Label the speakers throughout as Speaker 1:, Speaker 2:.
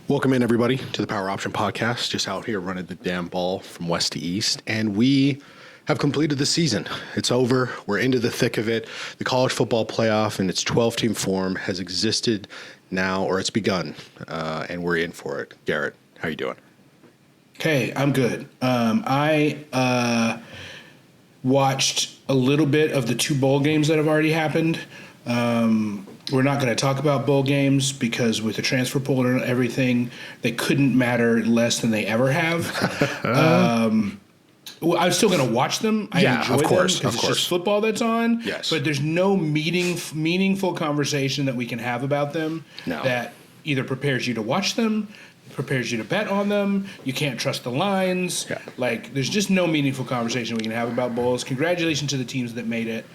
Speaker 1: Welcome in, everybody, to the Power Option Podcast. Just out here running the damn ball from west to east. And we have completed the season. It's over. We're into the thick of it. The college football playoff in its 12-team form has existed now, or it's begun, and we're in for it. Garrett, how you doing?
Speaker 2: Hey, I'm good. I watched a little bit of the two bowl games that have already happened. We're not going to talk about bowl games because with the transfer portal and everything, they couldn't matter less than they ever have. Well, I'm still going to watch them. I enjoy them because it's just football that's on.
Speaker 1: Yes.
Speaker 2: But there's no meaningful conversation that we can have about them that either prepares you to watch them, prepares you to bet on them. You can't trust the lines.
Speaker 1: Yeah.
Speaker 2: Like, there's just no meaningful conversation we can have about bowls. Congratulations to the teams that made it.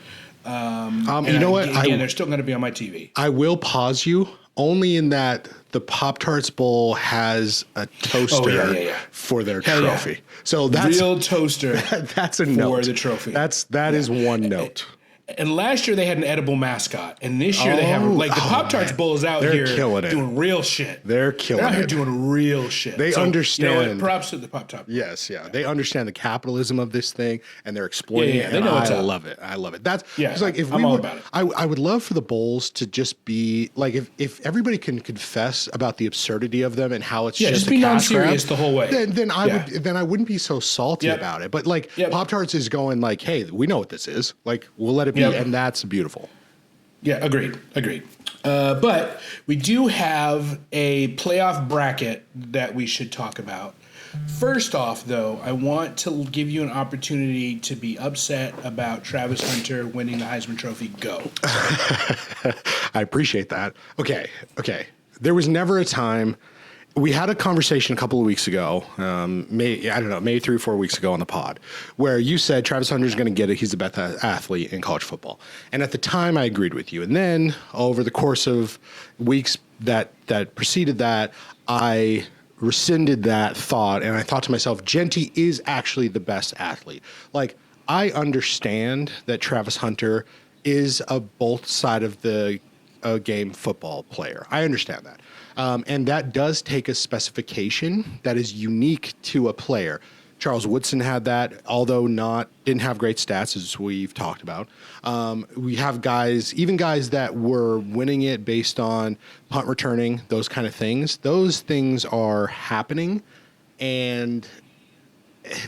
Speaker 1: You know what?
Speaker 2: Again, they're still going to be on my TV.
Speaker 1: I will pause you only in that the Pop-Tarts Bowl has a toaster for their trophy.
Speaker 2: Yeah.
Speaker 1: So that's
Speaker 2: real toaster.
Speaker 1: That's a note
Speaker 2: for the trophy.
Speaker 1: That is one note.
Speaker 2: And last year they had an edible mascot, and this year they have the Pop-Tarts Bowl is out here doing real shit.
Speaker 1: They're killing it.
Speaker 2: They're out here doing real shit.
Speaker 1: They understand.
Speaker 2: You know what? Props to the Pop-Tart.
Speaker 1: Yes, yeah. They understand the capitalism of this thing, and they're exploiting it. And I love it. I love it. It's like if
Speaker 2: I'm all about it.
Speaker 1: I would love for the bowls to just be like if everybody can confess about the absurdity of them and how it's just
Speaker 2: be non-serious the whole way.
Speaker 1: Then I wouldn't be so salty about it. But Pop-Tarts is going like, hey, we know what this is. Like, we'll let it be. And that's beautiful.
Speaker 2: Yeah, agreed. But we do have a playoff bracket that we should talk about. First off, though, I want to give you an opportunity to be upset about Travis Hunter winning the Heisman Trophy. Go.
Speaker 1: I appreciate that. Okay. There was never a time. We had a conversation a couple of weeks ago, maybe 3 or 4 weeks ago on the pod, where you said Travis Hunter's going to get it. He's the best athlete in college football. And at the time, I agreed with you. And then over the course of weeks that preceded that, I rescinded that thought. And I thought to myself, Jeanty is actually the best athlete. Like, I understand that Travis Hunter is a both side of the game football player. I understand that. And that does take a specification that is unique to a player. Charles Woodson had that, although didn't have great stats, as we've talked about. We have guys that were winning it based on punt returning, those kind of things. Those things are happening, and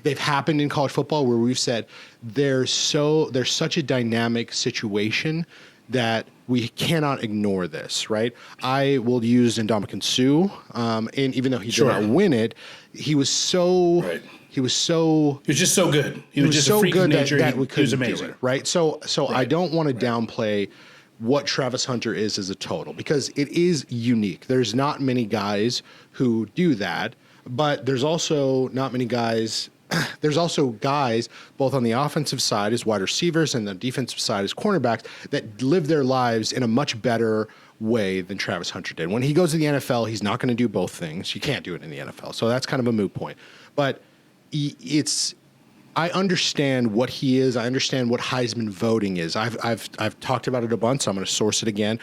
Speaker 1: they've happened in college football where we've said there's such a dynamic situation that we cannot ignore this, right? I will use Ndamukong Suh, and even though he did not win it, he was so he was just so good. He was just so a freak good of nature. That we couldn't do it, right? So I don't want to downplay what Travis Hunter is as a total because it is unique. There's not many guys who do that, but there's also not many guys. There's also guys, both on the offensive side as wide receivers and the defensive side as cornerbacks, that live their lives in a much better way than Travis Hunter did. When he goes to the NFL, he's not going to do both things. You can't do it in the NFL. So that's kind of a moot point. But I understand what he is. I understand what Heisman voting is. I've talked about it a bunch, so I'm going to source it again.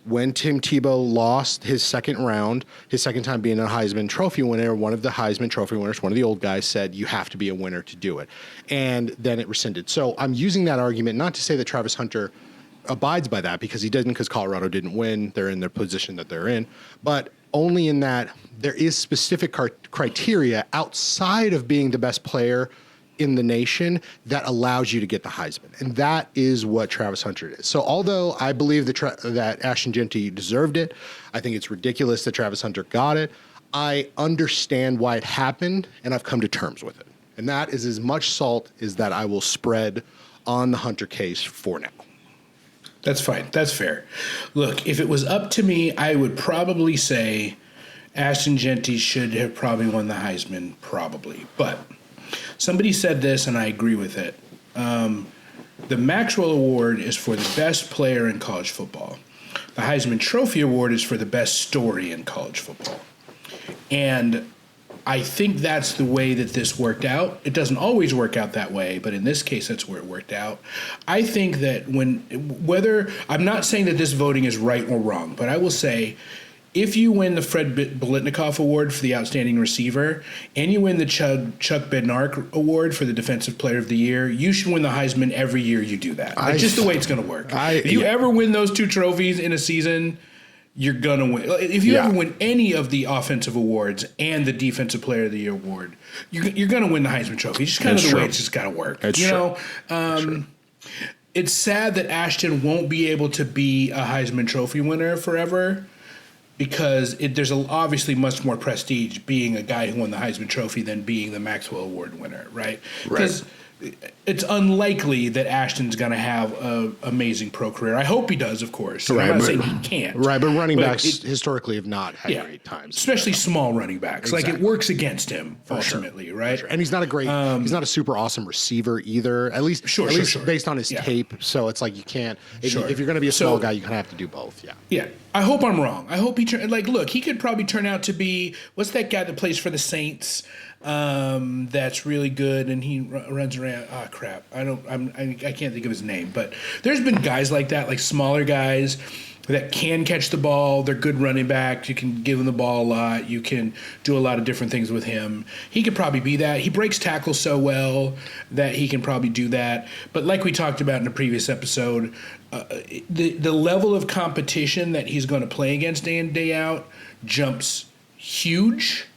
Speaker 1: When Tim Tebow lost his second time being a Heisman Trophy winner, one of the Heisman Trophy winners, one of the old guys said, you have to be a winner to do it. And then it rescinded. So I'm using that argument not to say that Travis Hunter abides by that because he didn't, because Colorado didn't win. They're in their position that they're in. But only in that there is specific criteria outside of being the best player in the nation that allows you to get the Heisman. And that is what Travis Hunter is. So although I believe that Ashton Jeanty deserved it, I think it's ridiculous that Travis Hunter got it. I understand why it happened, and I've come to terms with it. And that is as much salt as that I will spread on the Hunter case for now.
Speaker 2: That's fine. That's fair. Look, if it was up to me, I would probably say Ashton Jeanty should have probably won the Heisman, probably. But somebody said this, and I agree with it. The Maxwell Award is for the best player in college football. The Heisman Trophy Award is for the best story in college football. And I think that's the way that this worked out. It doesn't always work out that way, but in this case, that's where it worked out. I think that I'm not saying that this voting is right or wrong, but I will say if you win the Fred Biletnikoff Award for the outstanding receiver, and you win the Chuck Bednarik Award for the defensive player of the year, you should win the Heisman every year you do that. Like, just the way it's going to work. If you ever win those 2 trophies in a season, you're going to win. If you ever win any of the offensive awards and the defensive player of the year award, you're going to win the Heisman Trophy. It's just kind of the way it's just got to work.
Speaker 1: That's true.
Speaker 2: It's sad that Ashton won't be able to be a Heisman Trophy winner forever, because there's obviously much more prestige being a guy who won the Heisman Trophy than being the Maxwell Award winner, right? Because it's unlikely that Ashton's going to have an amazing pro career. I hope he does, of course. I'm not saying he can't.
Speaker 1: Right, but running backs historically have not had great times.
Speaker 2: Especially small running backs. Exactly. Like, it works against him ultimately, right?
Speaker 1: And he's not a great, he's not a super awesome receiver either, at least based on his tape. So it's like you can't, if you're going to be a small guy, you kind of have to do both,
Speaker 2: Yeah, I hope I'm wrong. I hope look, he could probably turn out to be, what's that guy that plays for the Saints? That's really good, and he runs around. Oh crap! I can't think of his name, but there's been guys like that, like smaller guys that can catch the ball. They're good running backs. You can give him the ball a lot. You can do a lot of different things with him. He could probably be that. He breaks tackles so well that he can probably do that. But like we talked about in a previous episode, the level of competition that he's going to play against day in, day out jumps huge.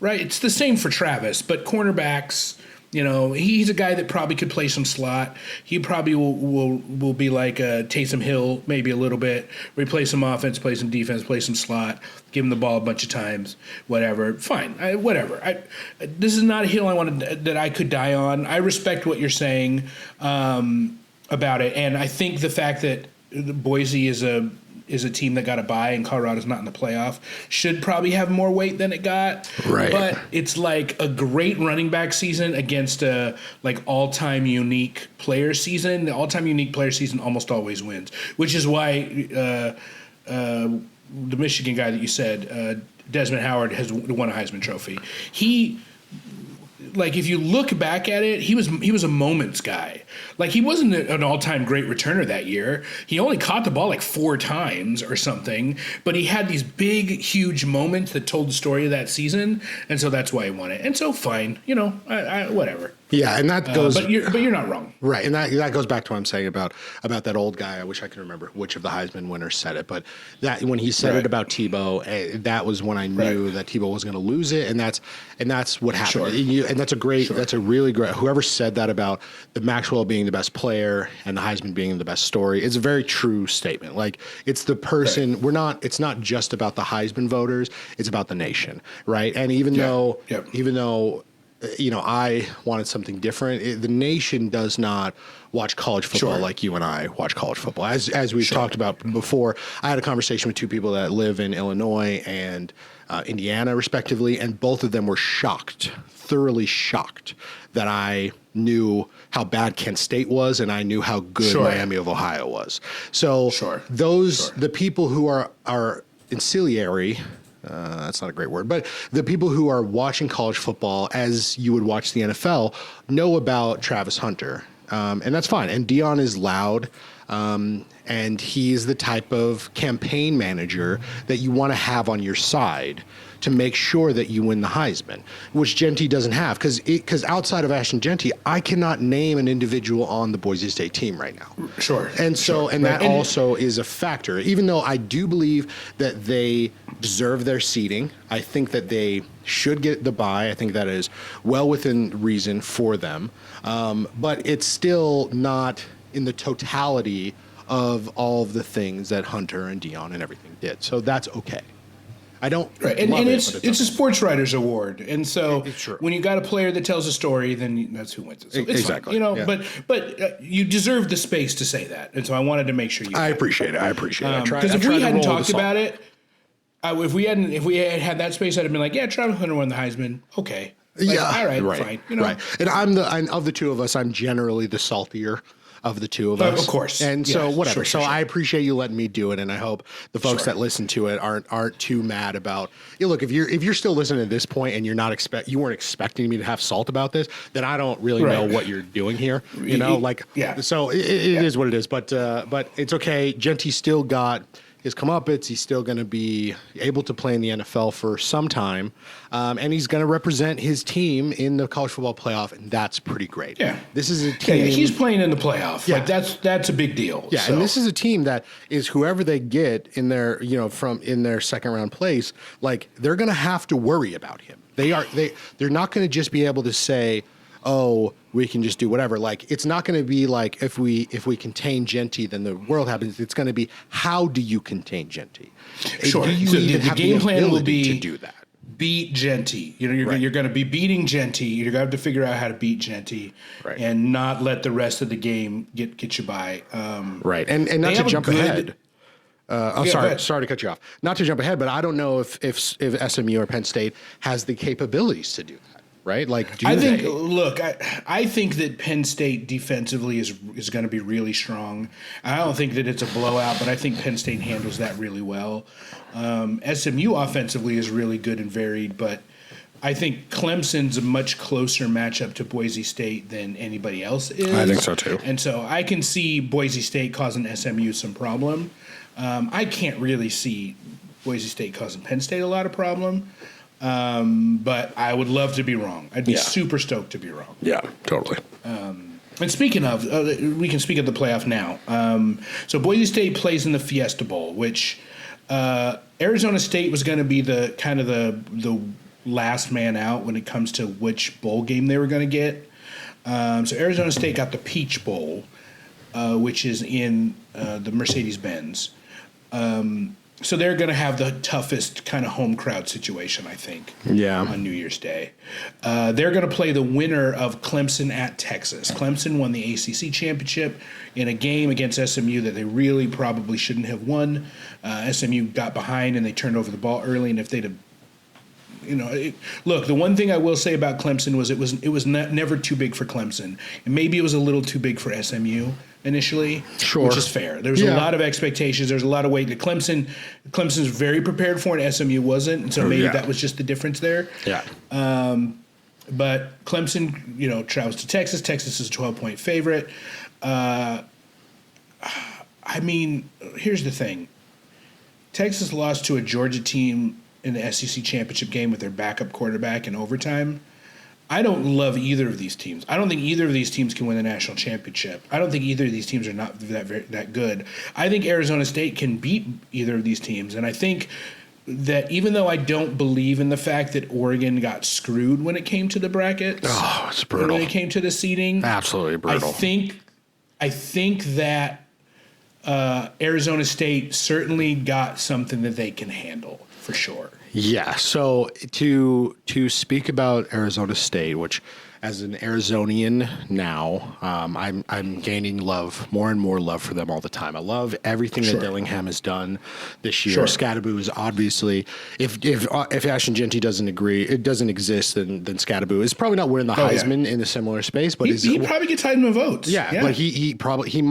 Speaker 2: Right, it's the same for Travis, but cornerbacks, he's a guy that probably could play some slot. He probably will be like Taysom Hill, maybe a little bit, where he plays some offense, play some defense, play some slot, give him the ball a bunch of times, whatever. Fine, whatever. This is not a hill that I could die on. I respect what you're saying about it, and I think the fact that Boise is a team that got a bye and Colorado's not in the playoff should probably have more weight than it got.
Speaker 1: Right.
Speaker 2: But it's like a great running back season against a all-time unique player season. The all-time unique player season almost always wins, which is why the Michigan guy that you said, Desmond Howard, has won a Heisman Trophy. If you look back at it, he was a moments guy. Like, he wasn't an all-time great returner that year. He only caught the ball 4 times or something, but he had these big, huge moments that told the story of that season, and so that's why he won it. And so, fine, whatever.
Speaker 1: Yeah, and that goes.
Speaker 2: But you're not wrong,
Speaker 1: right? And that goes back to what I'm saying about that old guy. I wish I could remember which of the Heisman winners said it, but that when he said it about Tebow, that was when I knew that Tebow was going to lose it, and that's what happened. And that's a really great. Whoever said that about the Maxwell being the best player and the Heisman being the best story, it's a very true statement. Like, it's the person. It's not just about the Heisman voters. It's about the nation, right? And even though I wanted something different, the nation does not watch college football like you and I watch college football. As we've talked about before, I had a conversation with 2 people that live in Illinois and Indiana, respectively, and both of them were thoroughly shocked, that I knew how bad Kent State was and I knew how good Miami of Ohio was. So the people who are ancillary, that's not a great word, but the people who are watching college football as you would watch the NFL know about Travis Hunter. And that's fine. And Deion is loud. And he's the type of campaign manager that you want to have on your side to make sure that you win the Heisman, which Jeanty doesn't have. Because outside of Ashton Jeanty, I cannot name an individual on the Boise State team right now. That also is a factor. Even though I do believe that they deserve their seating, I think that they should get the bye. I think that is well within reason for them. But it's still not in the totality of all of the things that Hunter and Deion and everything did. So that's okay. I don't
Speaker 2: and it's a sports writers award, and so when you got a player that tells a story, then that's who wins it. So it's
Speaker 1: exactly.
Speaker 2: Fine, but you deserve the space to say that, and so I wanted to make sure you.
Speaker 1: I appreciate it.
Speaker 2: Because if we hadn't talked about it, if we had had that space, I'd have been like, yeah, Travis Hunter won the Heisman. Okay. All right. Fine.
Speaker 1: Right. And I'm of the two of us, I'm generally the saltier of the two of us.
Speaker 2: Of course.
Speaker 1: And so whatever. So I appreciate you letting me do it, and I hope the folks that listen to it aren't too mad about. Look, if you're still listening at this point and you weren't expecting me to have salt about this, then I don't really know what you're doing here. So it is what it is. But it's okay. Jeanty still got his comeuppance. He's still going to be able to play in the NFL for some time, and he's going to represent his team in the college football playoff, and that's pretty great.
Speaker 2: Yeah.
Speaker 1: This is a team.
Speaker 2: Yeah, he's playing in the playoff.
Speaker 1: Yeah.
Speaker 2: Like that's a big deal.
Speaker 1: Yeah,
Speaker 2: So,
Speaker 1: and this is a team that is whoever they get in their, from in their second round place, like they're going to have to worry about him. They're not going to just be able to say, "Oh, we can just do whatever." Like it's not going to be like if we contain Genty, then the world happens. It's going to be how do you contain Genty?
Speaker 2: Sure.
Speaker 1: Do you
Speaker 2: So
Speaker 1: even
Speaker 2: the
Speaker 1: have
Speaker 2: game
Speaker 1: the
Speaker 2: plan will
Speaker 1: ability
Speaker 2: be
Speaker 1: to do that?
Speaker 2: beat Genty. You're
Speaker 1: Right.
Speaker 2: you're going to be beating Genty. You're going to have to figure out how to beat Genty,
Speaker 1: Right.
Speaker 2: and not let the rest of the game get you by.
Speaker 1: Right, and not
Speaker 2: They
Speaker 1: to
Speaker 2: have a
Speaker 1: jump
Speaker 2: good-
Speaker 1: ahead. I'm
Speaker 2: Yeah, go
Speaker 1: sorry.
Speaker 2: ahead.
Speaker 1: Sorry to cut you off. Not to jump ahead, but I don't know if SMU or Penn State has the capabilities to do that. Right? Like, do
Speaker 2: I
Speaker 1: they?
Speaker 2: think. Look, I think that Penn State defensively is going to be really strong. I don't think that it's a blowout, but I think Penn State handles that really well. SMU offensively is really good and varied, but I think Clemson's a much closer matchup to Boise State than anybody else is.
Speaker 1: I think so, too.
Speaker 2: And so I can see Boise State causing SMU some problem. I can't really see Boise State causing Penn State a lot of problem. But I would love to be wrong. I'd be
Speaker 1: Yeah.
Speaker 2: super stoked to be wrong.
Speaker 1: Yeah, totally.
Speaker 2: And speaking of, we can speak of the playoff now. So Boise State plays in the Fiesta Bowl, which Arizona State was going to be the kind of the last man out when it comes to which bowl game they were going to get. So Arizona State got the Peach Bowl, which is in the Mercedes-Benz. So they're going to have the toughest kind of home crowd situation, I think,
Speaker 1: Yeah.
Speaker 2: on New Year's Day. They're going to play the winner of Clemson at Texas. Clemson won the ACC championship in a game against SMU that they really probably shouldn't have won. SMU got behind and they turned over the ball early, and if they'd have look, the one thing I will say about Clemson was it was never too big for Clemson, and maybe it was a little too big for SMU initially,
Speaker 1: Sure.
Speaker 2: which is fair. There's a
Speaker 1: Yeah.
Speaker 2: lot of expectations. There's a lot of weight that Clemson's very prepared for, and SMU wasn't, and so maybe
Speaker 1: Yeah.
Speaker 2: that was just the difference there.
Speaker 1: Yeah.
Speaker 2: But Clemson, travels to Texas. Texas is a 12-point favorite. I mean, here's the thing: Texas lost to a Georgia team in the SEC championship game with their backup quarterback in overtime. I don't love either of these teams. I don't think either of these teams can win the national championship. I don't think either of these teams are not that good. I think Arizona State can beat either of these teams, and I think that even though I don't believe in the fact that Oregon got screwed when it came to the brackets,
Speaker 1: Oh, it's
Speaker 2: when
Speaker 1: brutal.
Speaker 2: it came to the seeding,
Speaker 1: Absolutely brutal.
Speaker 2: I think that Arizona State certainly got something that they can handle for sure.
Speaker 1: Yeah. So to speak about Arizona State, which as an Arizonian now, I'm gaining more and more love for them all the time. I love everything
Speaker 2: Sure.
Speaker 1: that Dillingham has done this year.
Speaker 2: Sure.
Speaker 1: Scatterbo is obviously, if Ashton Genty doesn't agree, it doesn't exist, then Scatterbo is probably not winning the
Speaker 2: Oh, yeah.
Speaker 1: Heisman in a similar space, but
Speaker 2: He probably gets Heisman votes.
Speaker 1: yeah, but he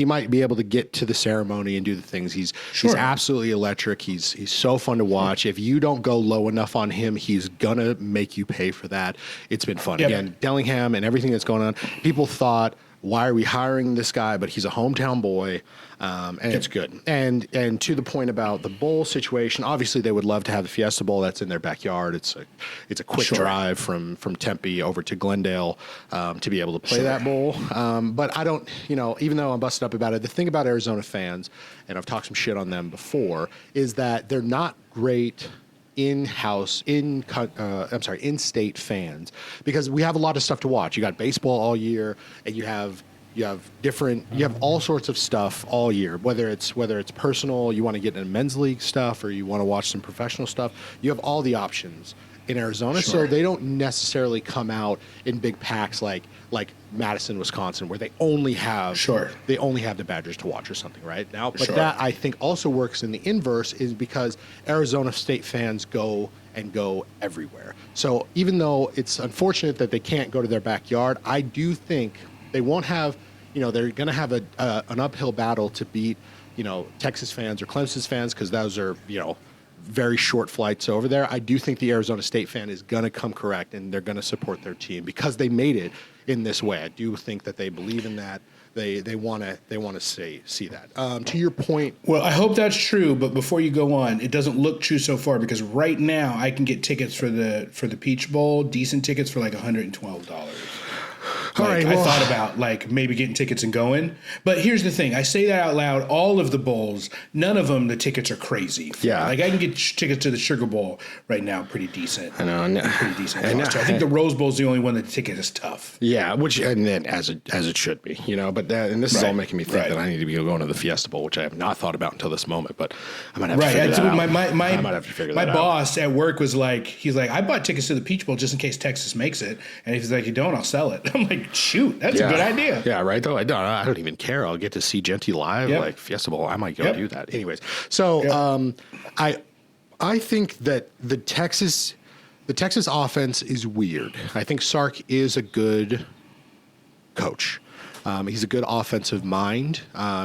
Speaker 1: might be able to get to the ceremony and do the things. He's
Speaker 2: Sure.
Speaker 1: absolutely electric. He's so fun to watch. If you don't go low enough on him, he's gonna make you pay for that. It's been fun.
Speaker 2: Yep.
Speaker 1: Again, Dillingham and everything that's going on. People thought, why are we hiring this guy? But he's a hometown boy, and it's good. And to the point about the bowl situation, obviously they would love to have the Fiesta Bowl. That's in their backyard. It's a quick
Speaker 2: Sure.
Speaker 1: drive from Tempe over to Glendale to be able to play
Speaker 2: Sure.
Speaker 1: that bowl. But I don't, even though I'm busted up about it, the thing about Arizona fans, and I've talked some shit on them before, is that they're not great in-state fans, because we have a lot of stuff to watch. You got baseball all year, and you have all sorts of stuff all year. Whether it's personal, you want to get into men's league stuff, or you want to watch some professional stuff. You have all the options in Arizona, so
Speaker 2: Sure.
Speaker 1: they don't necessarily come out in big packs like Madison, Wisconsin, where they only have
Speaker 2: Sure.
Speaker 1: the Badgers to watch or something right now. But
Speaker 2: Sure.
Speaker 1: that I think also works in the inverse, is because Arizona State fans go everywhere. So even though it's unfortunate that they can't go to their backyard, I do think they won't have, they're going to have an uphill battle to beat, Texas fans or Clemson fans, because those are, very short flights over there. I do think the Arizona State fan is going to come correct, and they're going to support their team because they made it in this way. I do think that they believe in that. They want to see that. To your point,
Speaker 2: Well, I hope that's true, but before you go on, it doesn't look true so far because right now I can get tickets for the Peach Bowl, decent tickets for like $112.
Speaker 1: All right,
Speaker 2: I
Speaker 1: well-
Speaker 2: thought about like maybe getting tickets and going, but here's the thing: I say that out loud. All of the bowls, none of them, the tickets are crazy.
Speaker 1: Yeah.
Speaker 2: like I can get tickets to the Sugar Bowl right now, pretty decent.
Speaker 1: I know,
Speaker 2: Pretty decent.
Speaker 1: I know.
Speaker 2: cost. I think the Rose Bowl is the only one that the ticket is tough.
Speaker 1: yeah, which and then as it should be, But and this is all
Speaker 2: Right,
Speaker 1: making me think
Speaker 2: right.
Speaker 1: that I need to be going to the Fiesta Bowl, which I have not thought about until this moment. But I might have
Speaker 2: Right.
Speaker 1: to figure that out.
Speaker 2: I
Speaker 1: might have to figure
Speaker 2: my
Speaker 1: that out.
Speaker 2: boss at work was like, he's like, I bought tickets to the Peach Bowl just in case Texas makes it, and he's like, you don't, I'll sell it. I'm like, shoot, that's a good idea.
Speaker 1: Yeah, right. Though I don't even care. I'll get to see Genty live,
Speaker 2: Yep.
Speaker 1: like Fiesta Bowl. I might go
Speaker 2: Yep.
Speaker 1: do that. Anyways, so
Speaker 2: Yep.
Speaker 1: I think that the Texas offense is weird. I think Sark is a good coach. He's a good offensive mind.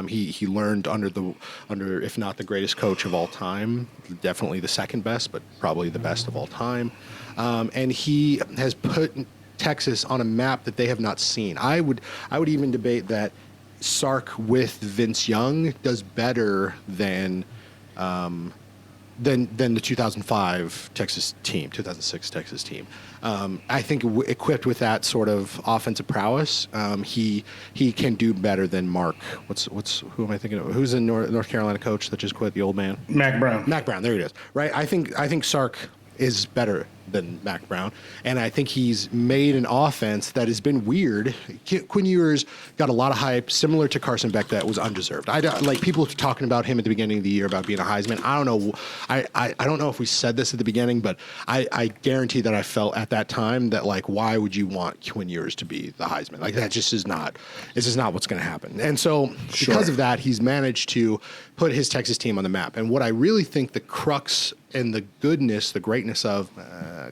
Speaker 1: He learned under if not the greatest coach of all time, definitely the second best, but probably the best of all time. And he has put Texas on a map that they have not seen. I would even debate that Sark with Vince Young does better than the 2005 Texas team, 2006 Texas team. I think equipped with that sort of offensive prowess, he can do better than Mark. Who am I thinking of? Who's the North Carolina coach that just quit? The old man,
Speaker 2: Mac Brown.
Speaker 1: Mac Brown. There he is. Right. I think Sark is better than Mac Brown, and I think he's made an offense that has been weird. Quinn Ewers got a lot of hype, similar to Carson Beck, that was undeserved. I don't, like people talking about him at the beginning of the year about being a Heisman. I don't know. I don't know if we said this at the beginning, but I guarantee that I felt at that time that like, why would you want Quinn Ewers to be the Heisman? Like that just is not. This is not what's going to happen. And so because of that, he's managed to put his Texas team on the map. And what I really think the crux and the goodness, the greatness of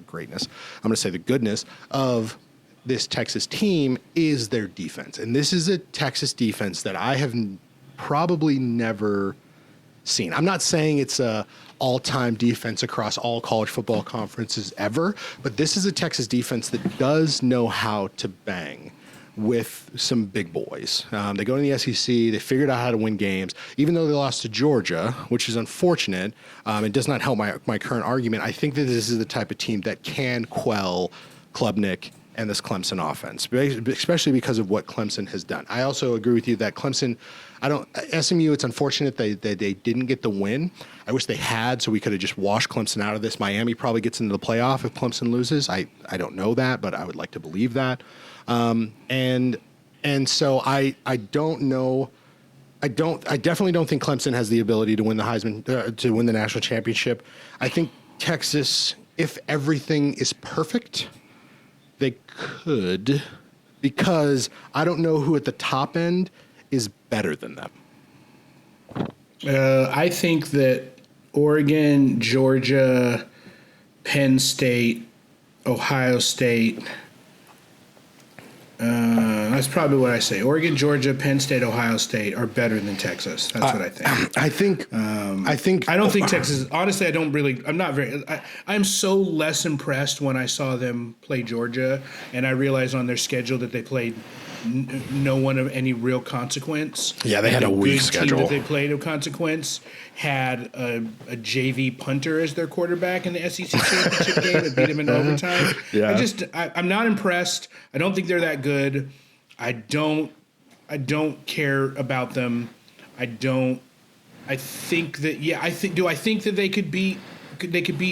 Speaker 1: greatness, I'm going to say the goodness of this Texas team is their defense. And this is a Texas defense that I have probably never seen. I'm not saying it's a all-time defense across all college football conferences ever, but this is a Texas defense that does know how to bang with some big boys. They go to the SEC. They figured out how to win games, even though they lost to Georgia, which is unfortunate. It does not help my current argument. I think that this is the type of team that can quell Klubnik and this Clemson offense, especially because of what Clemson has done. I also agree with you that Clemson, SMU, it's unfortunate they didn't get the win. I wish they had, so we could have just washed Clemson out of this. Miami probably gets into the playoff if Clemson loses. I don't know that, but I would like to believe that. And so I don't know. I definitely don't think Clemson has the ability to win the Heisman, to win the national championship. I think Texas, if everything is perfect, they could, because I don't know who at the top end is better than them.
Speaker 2: I think that Oregon, Georgia, Penn State, Ohio State. That's probably what I say. Oregon, Georgia, Penn State, Ohio State are better than Texas. That's what I think. I don't think Texas. Honestly, I'm not very. I'm so less impressed when I saw them play Georgia, and I realized on their schedule that they played no one of any real consequence.
Speaker 1: Yeah, they had a weak schedule.
Speaker 2: Team that they played of consequence had a JV punter as their quarterback in the SEC championship game that beat him in overtime.
Speaker 1: Yeah.
Speaker 2: I'm not impressed. I don't think they're that good. I don't care about them. I think that they could beat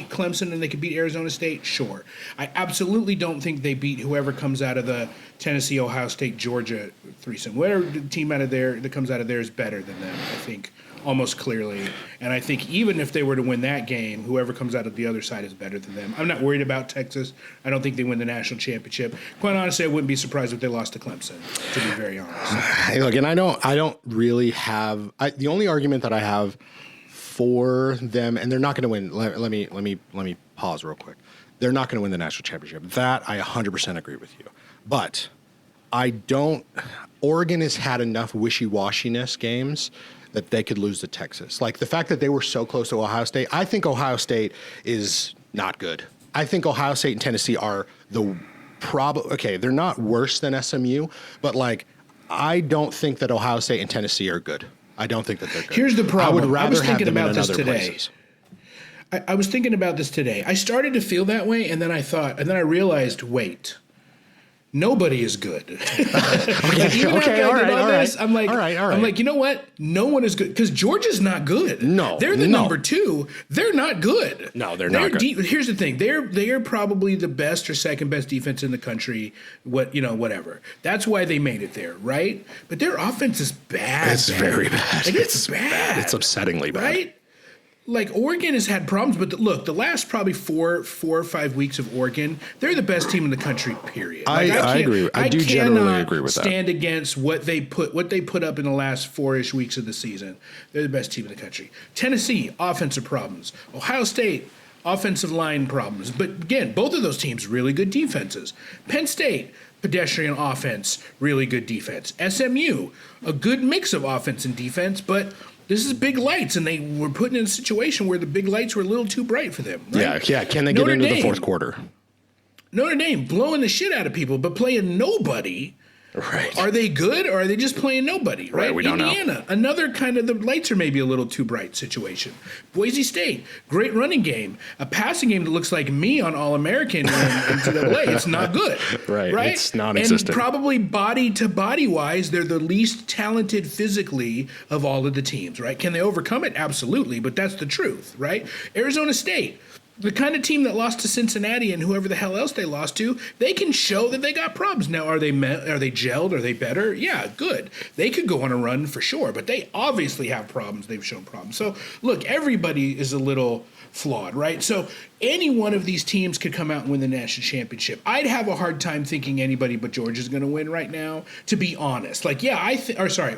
Speaker 2: Clemson and they could beat Arizona State? Sure. I absolutely don't think they beat whoever comes out of the Tennessee, Ohio State, Georgia threesome. Whatever the team out of there that comes out of there is better than them, I think, almost clearly. And I think even if they were to win that game, whoever comes out of the other side is better than them. I'm not worried about Texas. I don't think they win the national championship. Quite honestly, I wouldn't be surprised if they lost to Clemson, to be very honest.
Speaker 1: Hey, look, and I don't really have the only argument that I have for them, and they're not going to win. Let me pause real quick. They're not going to win the national championship. That I 100% agree with you. But Oregon has had enough wishy-washiness games that they could lose to Texas. Like the fact that they were so close to Ohio State, I think Ohio State is not good. I think Ohio State and Tennessee are they're not worse than SMU, but like I don't think that Ohio State and Tennessee are good. I don't think that they're good.
Speaker 2: Here's the problem.
Speaker 1: I would rather
Speaker 2: was
Speaker 1: have
Speaker 2: thinking
Speaker 1: them
Speaker 2: about
Speaker 1: in
Speaker 2: this
Speaker 1: other
Speaker 2: today.
Speaker 1: places.
Speaker 2: I was thinking about this today. I started to feel that way, and then I realized, wait, nobody is good. Like, even after I did all this, I'm like, I'm like, you know what? No one is good because Georgia's not good.
Speaker 1: No,
Speaker 2: they're the number 2. They're not good.
Speaker 1: No, they're not good.
Speaker 2: Here's the thing: they're probably the best or second best defense in the country. Whatever. That's why they made it there, right? But their offense is bad.
Speaker 1: It's very bad.
Speaker 2: Like, it's bad.
Speaker 1: It's upsettingly bad.
Speaker 2: Right? Like, Oregon has had problems, but look, the last probably four or 5 weeks of Oregon, they're the best team in the country. Period. Like,
Speaker 1: I agree. I do generally agree with that.
Speaker 2: Stand against what they put up in the last 4-ish weeks of the season. They're the best team in the country. Tennessee, offensive problems. Ohio State, offensive line problems. But again, both of those teams really good defenses. Penn State, pedestrian offense, really good defense. SMU, a good mix of offense and defense, but this is big lights, and they were put in a situation where the big lights were a little too bright for them. Right?
Speaker 1: Yeah. Can they get into the fourth quarter?
Speaker 2: Notre Dame blowing the shit out of people, but playing nobody.
Speaker 1: Right.
Speaker 2: Are they good, or are they just playing nobody? Right.
Speaker 1: We don't know.
Speaker 2: Indiana, another kind of the lights are maybe a little too bright situation. Boise State, great running game, a passing game that looks like me on All-American in NCAA. It's not good.
Speaker 1: Right.
Speaker 2: Right.
Speaker 1: It's non-existent.
Speaker 2: And probably body to body wise, they're the least talented physically of all of the teams. Right. Can they overcome it? Absolutely. But that's the truth. Right. Arizona State, the kind of team that lost to Cincinnati and whoever the hell else they lost to, they can show that they got problems. Now, are they gelled? Are they better? Yeah, good. They could go on a run for sure, but they obviously have problems. They've shown problems. So, look, everybody is a little flawed, right? So any one of these teams could come out and win the national championship. I'd have a hard time thinking anybody but Georgia's going to win right now, to be honest. Like, yeah,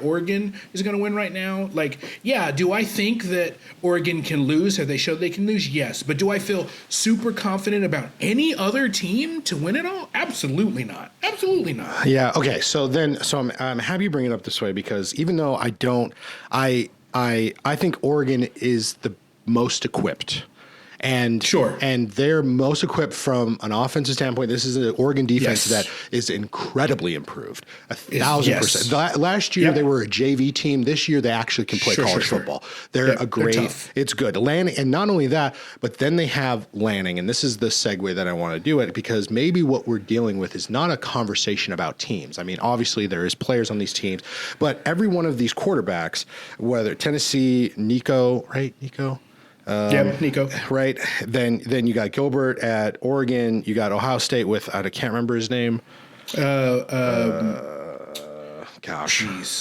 Speaker 2: Oregon is going to win right now. Like, yeah, do I think that Oregon can lose? Have they showed they can lose? Yes. But do I feel super confident about any other team to win it all? Absolutely not. Absolutely not.
Speaker 1: Yeah. Okay. So I'm happy you bring it up this way, because even though I think Oregon is the most equipped. And
Speaker 2: sure.
Speaker 1: And they're most equipped from an offensive standpoint. This is an Oregon defense that is incredibly improved. 1,000%. Last year they were a JV team. This year they actually can play college football. They're it's good. Lanning, and not only that, but then they have Lanning. And this is the segue that I want to do it, because maybe what we're dealing with is not a conversation about teams. I mean, obviously there is players on these teams, but every one of these quarterbacks, whether Tennessee, Nico, right? Nico?
Speaker 2: Nico.
Speaker 1: Right. Then you got Gilbert at Oregon. You got Ohio State with, I can't remember his name.
Speaker 2: Jeez.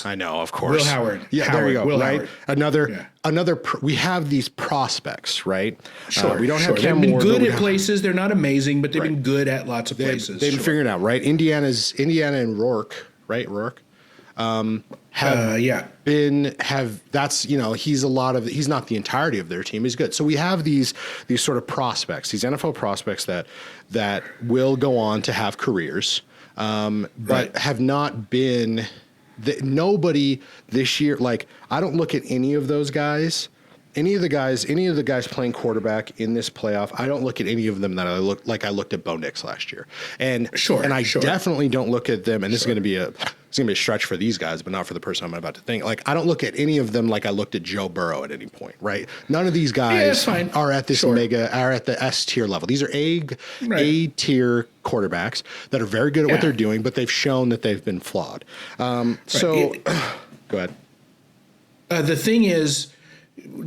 Speaker 1: I know, of course.
Speaker 2: Will Howard.
Speaker 1: Yeah, there we go.
Speaker 2: Will
Speaker 1: right.
Speaker 2: Howard.
Speaker 1: We have these prospects, right?
Speaker 2: Sure.
Speaker 1: We don't have Cam
Speaker 2: They've been
Speaker 1: Moore,
Speaker 2: good at places. They're not amazing, but they've been good at lots of places.
Speaker 1: They've been figuring it out, right? Indiana and Rourke, right? Rourke. He's not the entirety of their team. He's good. So we have these sort of prospects, these NFL prospects that will go on to have careers, but have not been nobody this year. Like, I don't look at any of those guys. Any of the guys playing quarterback in this playoff, I don't look at any of them that I looked at Bo Nix last year. And I definitely don't look at them, and this is going to be a stretch for these guys, but not for the person I'm about to think. Like, I don't look at any of them like I looked at Joe Burrow at any point, right? None of these guys are at this are at the S tier level. These are A tier quarterbacks that are very good at what they're doing, but they've shown that they've been flawed. Go ahead.
Speaker 2: The thing is,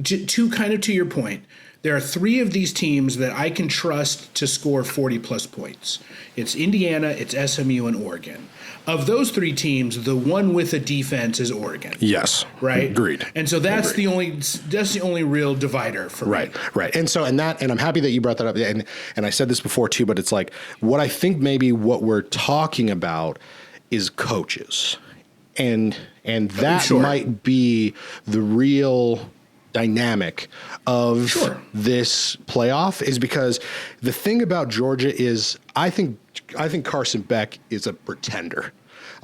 Speaker 2: to your point, there are 3 of these teams that I can trust to score 40-plus points. It's Indiana, it's SMU, and Oregon. Of those 3 teams, the one with a defense is Oregon.
Speaker 1: Yes.
Speaker 2: Right?
Speaker 1: Agreed.
Speaker 2: And so that's the only real divider for me.
Speaker 1: Right. And I'm happy that you brought that up. And I said this before too, but it's like, what I think maybe what we're talking about is coaches. And that might be the real dynamic of this playoff, is because the thing about Georgia is I think Carson Beck is a pretender.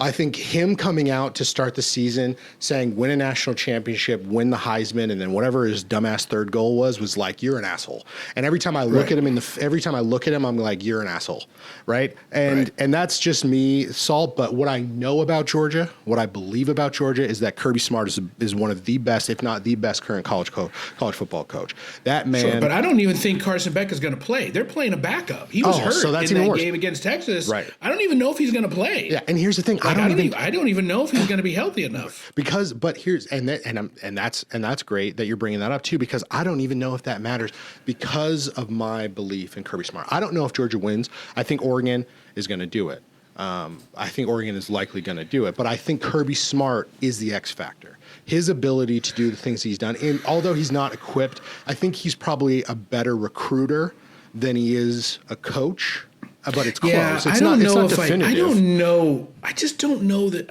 Speaker 1: I think him coming out to start the season saying win a national championship, win the Heisman, and then whatever his dumbass third goal was like, you're an asshole. And every time I look at him I'm like, you're an asshole, right? And that's just me, Salt. But what I know about Georgia, what I believe about Georgia, is that Kirby Smart is one of the best, if not the best, current college football coach. That man.
Speaker 2: Sure, but I don't even think Carson Beck is going to play. They're playing a backup. He was hurt
Speaker 1: so that's
Speaker 2: in
Speaker 1: even
Speaker 2: that
Speaker 1: worse.
Speaker 2: game against Texas.
Speaker 1: Right.
Speaker 2: I don't even know if he's going to play.
Speaker 1: Yeah, and here's the thing.
Speaker 2: I don't even know if he's going to be healthy enough.
Speaker 1: That's great that you're bringing that up too, because I don't even know if that matters because of my belief in Kirby Smart. I don't know if Georgia wins. I think Oregon is going to do it. I think Oregon is likely going to do it, but I think Kirby Smart is the X factor. His ability to do the things he's done, and although he's not equipped, I think he's probably a better recruiter than he is a coach. But it's close.
Speaker 2: Yeah,
Speaker 1: I don't
Speaker 2: know. I just don't know that.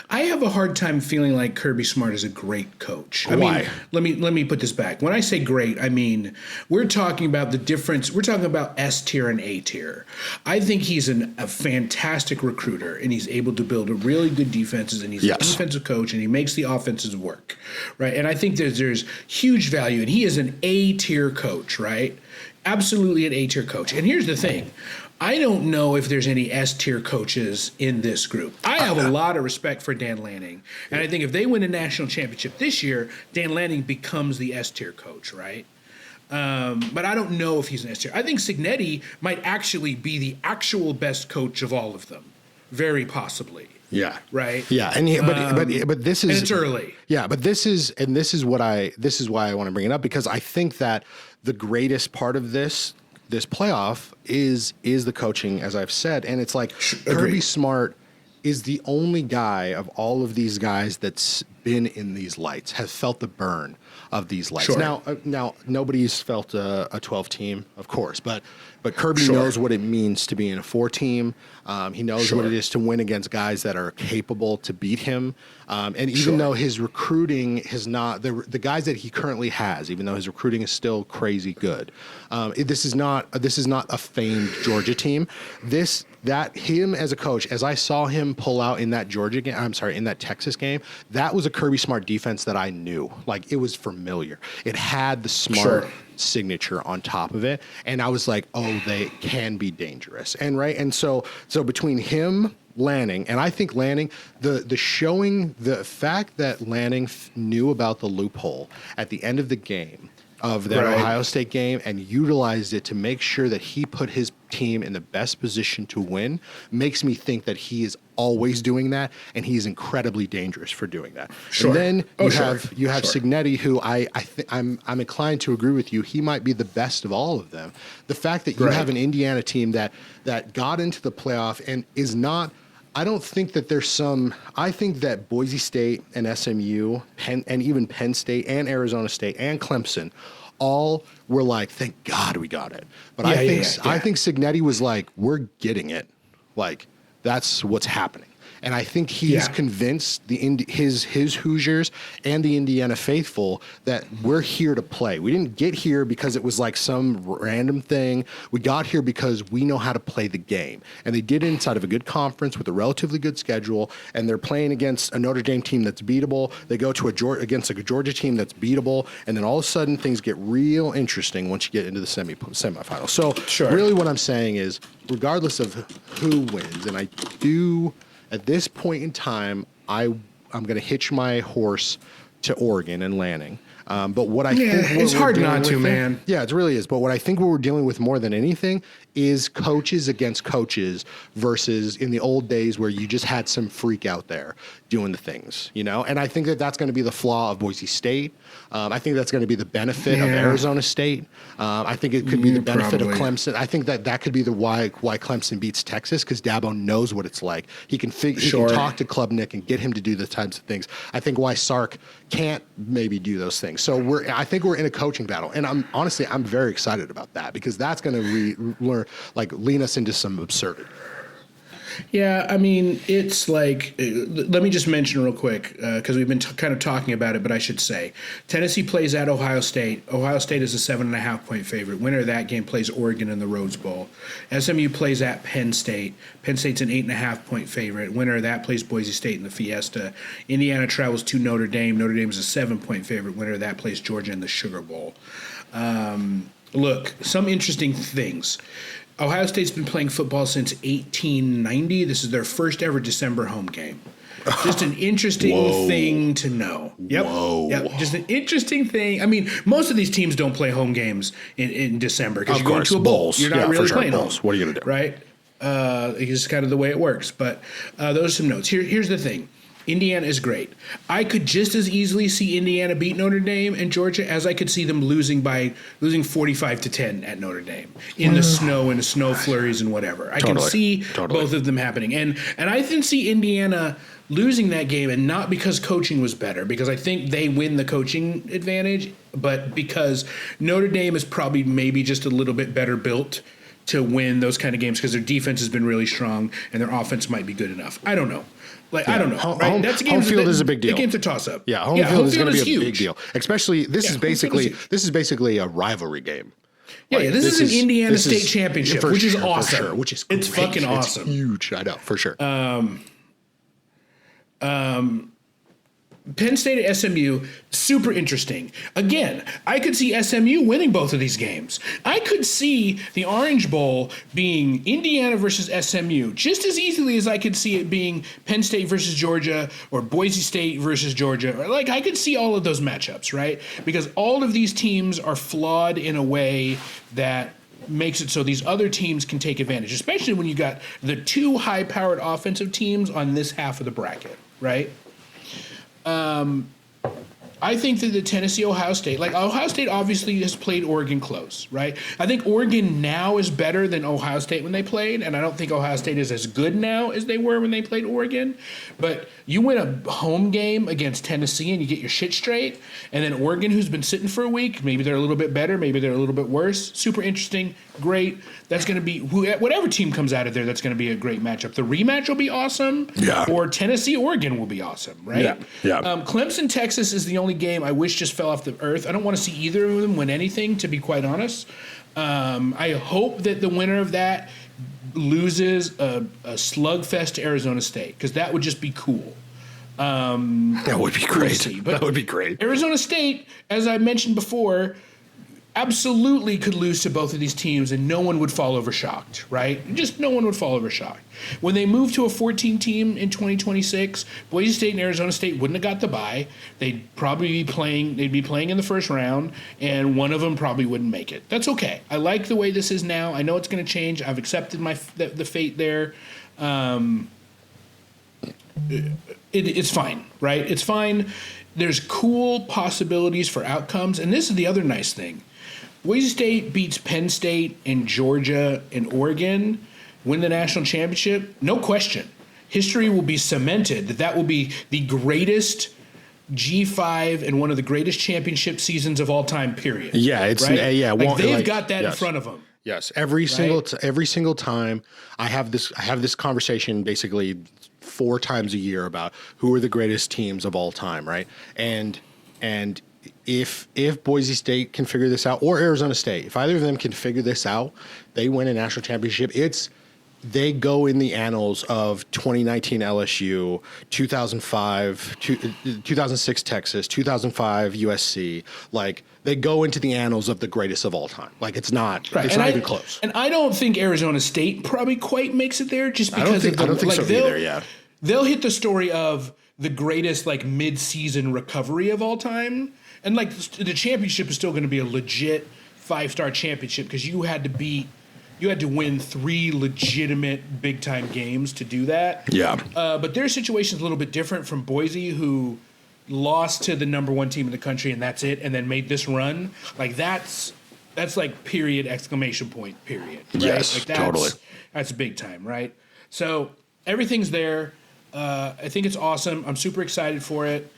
Speaker 2: I have a hard time feeling like Kirby Smart is a great coach.
Speaker 1: Why?
Speaker 2: I mean, let me put this back. When I say great, I mean we're talking about the difference. We're talking about S tier and A tier. I think he's a fantastic recruiter, and he's able to build a really good defenses, and he's a defensive coach, and he makes the offenses work, right? And I think there's huge value, and he is an A tier coach, right? Absolutely an A tier coach. And here's the thing. I don't know if there's any S-tier coaches in this group. I have a lot of respect for Dan Lanning. And I think if they win a national championship this year, Dan Lanning becomes the S-tier coach, right? But I don't know if he's an S-tier. I think Cignetti might actually be the actual best coach of all of them. Very possibly.
Speaker 1: Yeah.
Speaker 2: Right.
Speaker 1: Yeah. And but this is,
Speaker 2: and it's early.
Speaker 1: Yeah. But this is why I want to bring it up, because I think that the greatest part of this playoff is the coaching, as I've said. And it's like Kirby Smart is the only guy of all of these guys that's been in these lights, has felt the burn of these lights. Sure. Now nobody's felt a 12 team, of course, but Kirby knows what it means to be in a 4 team. He knows what it is to win against guys that are capable to beat him. And even though his recruiting has not, the guys that he currently has, even though his recruiting is still crazy good, this is not a famed Georgia team. Him as a coach, as I saw him pull out in that in that Texas game, that was a Kirby Smart defense that I knew. Like, it was familiar. It had the Smart signature on top of it, and I was like, oh, they can be dangerous. And so between him, Lanning, and I think Lanning, the fact that Lanning knew about the loophole at the end of the game, of that Ohio State game, and utilized it to make sure that he put his team in the best position to win, makes me think that he is always doing that, and he's incredibly dangerous for doing that. And then you have Cignetti, who I'm inclined to agree with you. He might be the best of all of them. The fact that you have an Indiana team that got into the playoff and is not. I don't think that I think that Boise State and SMU, and even Penn State and Arizona State and Clemson, all were like, thank God we got it. But I think Cignetti was like, we're getting it. Like, that's what's happening. And I think he's convinced his Hoosiers and the Indiana faithful that we're here to play. We didn't get here because it was like some random thing. We got here because we know how to play the game. And they did it inside of a good conference with a relatively good schedule. And they're playing against a Notre Dame team that's beatable. They go to against a Georgia team that's beatable. And then all of a sudden things get real interesting once you get into the semifinals. So really what I'm saying is, regardless of who wins, and I do... At this point in time, I'm going to hitch my horse to Oregon and Lanning. But what I think
Speaker 2: it's hard not to, man.
Speaker 1: Yeah, it really is. But what I think what we're dealing with more than anything is coaches against coaches versus in the old days where you just had some freak out there doing the things, you know? And I think that that's going to be the flaw of Boise State. I think that's going to be the benefit of Arizona State. I think it could be the benefit of Clemson. I think that could be the why Clemson beats Texas, because Dabo knows what it's like. He can he can talk to Klubnik and get him to do the types of things. I think why Sark can't maybe do those things. So I think we're in a coaching battle, and I'm very excited about that, because that's going to lean us into some absurdity.
Speaker 2: Yeah, I mean, it's like, let me just mention real quick, because we've been kind of talking about it, but I should say Tennessee plays at Ohio State. Ohio State is a 7.5-point favorite. Winner of that game plays Oregon in the Rose Bowl. SMU plays at Penn State. Penn State's an 8.5-point favorite. Winner of that plays Boise State in the Fiesta. Indiana travels to Notre Dame. Notre Dame's a 7-point favorite. Winner of that plays Georgia in the Sugar Bowl. Look, some interesting things. Ohio State's been playing football since 1890. This is their first ever December home game. Just an interesting thing to know. Yep.
Speaker 1: Whoa.
Speaker 2: Yep. Just an interesting thing. I mean, most of these teams don't play home games in December because you're going to a bowl.
Speaker 1: Bowls.
Speaker 2: You're not
Speaker 1: Yeah,
Speaker 2: really
Speaker 1: for sure.
Speaker 2: playing
Speaker 1: Bowls.
Speaker 2: home.
Speaker 1: What are you going to do?
Speaker 2: Right? It's just kind of the way it works. But those are some notes. Here's the thing. Indiana is great. I could just as easily see Indiana beat Notre Dame and Georgia as I could see them losing 45-10 at Notre Dame in the snow and the snow flurries and whatever. I can see both of them happening. And I can see Indiana losing that game, and not because coaching was better, because I think they win the coaching advantage, but because Notre Dame is probably maybe just a little bit better built to win those kind of games because their defense has been really strong and their offense might be good enough. I don't know. I don't know. Right?
Speaker 1: Home field is a big deal.
Speaker 2: The game's a toss-up.
Speaker 1: Yeah, home field is going to be a
Speaker 2: huge.
Speaker 1: big deal. Especially this is basically a rivalry game.
Speaker 2: Yeah, this is an Indiana State
Speaker 1: is,
Speaker 2: championship,
Speaker 1: for
Speaker 2: which is
Speaker 1: sure,
Speaker 2: awesome.
Speaker 1: For sure, which is great.
Speaker 2: It's fucking awesome.
Speaker 1: It's huge. I know for sure.
Speaker 2: Penn State at SMU, super interesting. Again, I could see SMU winning both of these games. I could see the Orange Bowl being Indiana versus SMU just as easily as I could see it being Penn State versus Georgia or Boise State versus Georgia. Or I could see all of those matchups, right? Because all of these teams are flawed in a way that makes it so these other teams can take advantage, especially when you got the two high-powered offensive teams on this half of the bracket, right? I think that the Ohio State obviously has played Oregon close, right? I think Oregon now is better than Ohio State when they played, and I don't think Ohio State is as good now as they were when they played Oregon. But you win a home game against Tennessee and you get your shit straight, and then Oregon, who's been sitting for a week, maybe they're a little bit better, maybe they're a little bit worse. Super interesting, great. That's going to be whatever team comes out of there. That's going to be a great matchup. The rematch will be awesome, or Tennessee Oregon will be awesome, right?
Speaker 1: Yeah.
Speaker 2: Clemson Texas is the only game I wish just fell off the earth. I don't want to see either of them win anything, to be quite honest. I hope that the winner of that loses a slugfest to Arizona State, because that would just be cool.
Speaker 1: That would be great. That would be great.
Speaker 2: Arizona State, as I mentioned before, absolutely could lose to both of these teams and no one would fall over shocked, right? Just no one would fall over shocked. When they move to a 14 team in 2026, Boise State and Arizona State wouldn't have got the bye. They'd be playing in the first round, and one of them probably wouldn't make it. That's okay. I like the way this is now. I know it's going to change. I've accepted the fate there. It's fine, right? It's fine. There's cool possibilities for outcomes, and this is the other nice thing. Boise State beats Penn State and Georgia and Oregon, win the national championship, no question. History will be cemented that will be the greatest G5 and one of the greatest championship seasons of all time, period.
Speaker 1: Yeah, it's
Speaker 2: right? They've got that in front of them.
Speaker 1: Yes, every single time I have this conversation basically 4 times a year about who are the greatest teams of all time, right? And if Boise State can figure this out, or Arizona State, if either of them can figure this out, they win a national championship. They go in the annals of 2019 LSU, 2005, 2006 Texas, 2005 USC. Like, they go into the annals of the greatest of all time. Like, it's not even close.
Speaker 2: And I don't think Arizona State probably quite makes it there, just because
Speaker 1: I don't think so either. Yeah,
Speaker 2: they'll hit the story of the greatest mid-season recovery of all time. And the championship is still going to be a legit 5-star championship because you had to win 3 legitimate big time games to do that.
Speaker 1: Yeah.
Speaker 2: But their situation's a little bit different from Boise, who lost to the number 1 team in the country and that's it, and then made this run. That's period, exclamation point, period. Right?
Speaker 1: Yes, totally.
Speaker 2: That's big time, right? So everything's there. I think it's awesome. I'm super excited for it.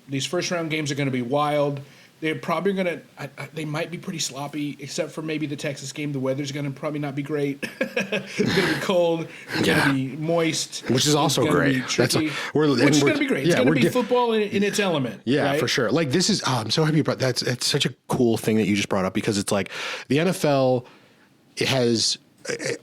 Speaker 2: These first round games are going to be wild. They're probably going to, they might be pretty sloppy, except for maybe the Texas game. The weather's going to probably not be great. It's going to be cold. It's going to be moist.
Speaker 1: Which is also great.
Speaker 2: Which is going to be great. It's going to be football in its element.
Speaker 1: Yeah,
Speaker 2: right?
Speaker 1: for sure. Like this is, I'm so happy about that. It's such a cool thing that you just brought up because it's like the NFL, it has,